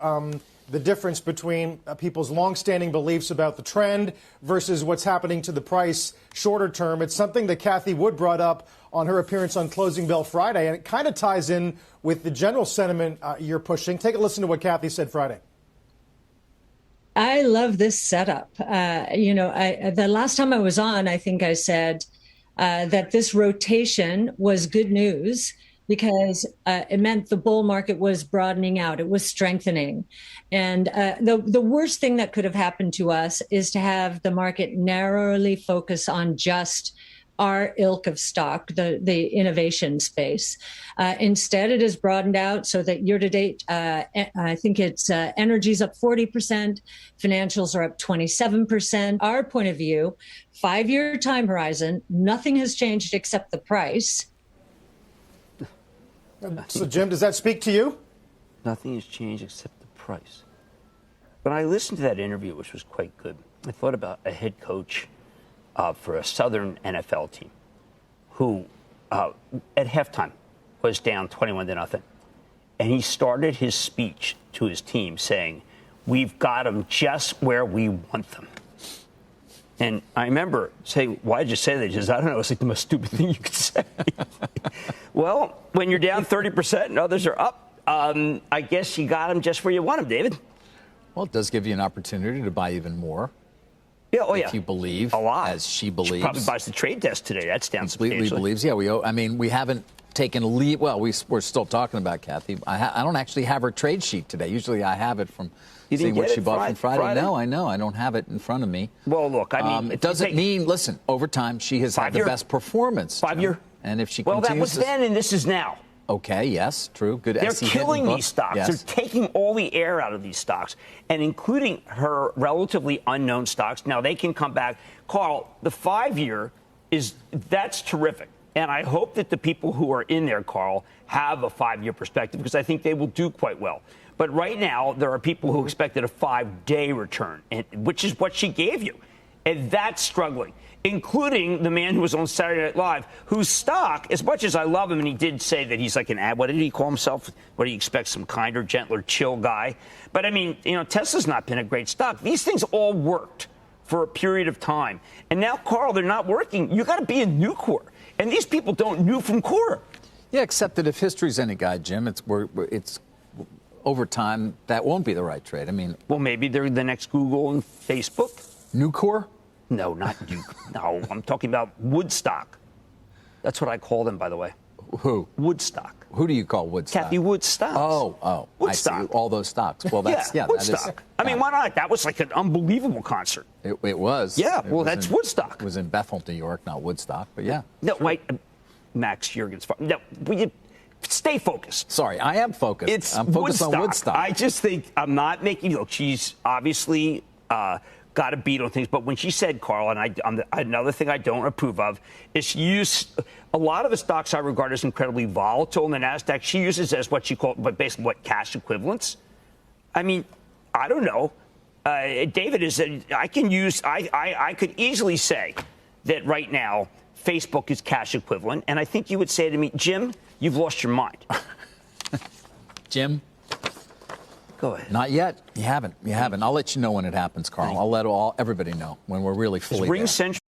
the difference between people's longstanding beliefs about the trend versus what's happening to the price shorter term. It's something that Cathie Wood brought up on her appearance on Closing Bell Friday, and it kind of ties in with the general sentiment you're pushing. Take a listen to what Cathie said Friday. I love this setup. The last time I was on, I think I said that this rotation was good news because it meant the bull market was broadening out. It was strengthening. And the worst thing that could have happened to us is to have the market narrowly focus on just our ilk of stock, the innovation space. Instead, it has broadened out so that year to date, I think it's energy's up 40%, financials are up 27%. Our point of view, 5-year time horizon, nothing has changed except the price. So, Jim, does that speak to you? Nothing has changed except the price. When I listened to that interview, which was quite good, I thought about a head coach for a Southern NFL team who, at halftime, was down 21-0. And he started his speech to his team saying, "We've got them just where we want them." And I remember saying, "Why did you say that?" He says, "I don't know. It's like the most stupid thing you could say." Well, when you're down 30% and others are up, I guess you got them just where you want them, David. Well, it does give you an opportunity to buy even more. Yeah, oh yeah. If you believe, a lot. As she believes. She probably buys the trade desk today. That's down completely substantially. Believes. Yeah, we haven't taken a lead. Well, we're still talking about Cathie. I don't actually have her trade sheet today. Usually I have it from seeing what she bought from Friday. No, I know. I don't have it in front of me. Well, look, I mean, it doesn't mean, listen, over time she has had the best performance. 5 year. And if she continues. Well, that was then and this is now. Okay, yes, true. Good. They're killing these stocks. Yes. They're taking all the air out of these stocks, and including her relatively unknown stocks. Now they can come back. Carl, the 5-year that's terrific. And I hope that the people who are in there, Carl, have a 5-year perspective because I think they will do quite well. But right now, there are people who expected a 5-day return, which is what she gave you. And that's struggling, including the man who was on Saturday Night Live, whose stock, as much as I love him, and he did say that he's like what did he call himself? What do you expect, some kinder, gentler, chill guy? But, I mean, Tesla's not been a great stock. These things all worked for a period of time. And now, Carl, they're not working. You got to be in Nucor. And these people don't know from core. Yeah, except that if history's any guide, Jim, it's over time that won't be the right trade. I mean, well, maybe they're the next Google and Facebook. Nucor? No, not Nucor. No, I'm talking about Woodstock. That's what I call them, by the way. Who? Woodstock. Who do you call Woodstock? Cathie Wood stocks. Oh, Woodstock. I see. All those stocks. Well, that's Woodstock. That is, I mean, why not? That was like an unbelievable concert. It was. Yeah. Well, that's Woodstock. It was in Bethel, New York, not Woodstock. But yeah. No, wait. Max Juergens. No, stay focused. Sorry, I am focused. I'm focused on Woodstock. I just think I'm not making. Look, she's obviously got a beat on things, but when she said, Carl, and another thing I don't approve of is she used a lot of the stocks I regard as incredibly volatile in the Nasdaq. She uses as what she called, but basically what cash equivalents. I mean, I don't know. David is. I could easily say that right now Facebook is cash equivalent, and I think you would say to me, Jim, you've lost your mind. Jim? Go ahead. Not yet. You haven't. I'll let you know when it happens, Carl. I'll let everybody know when we're really fully there.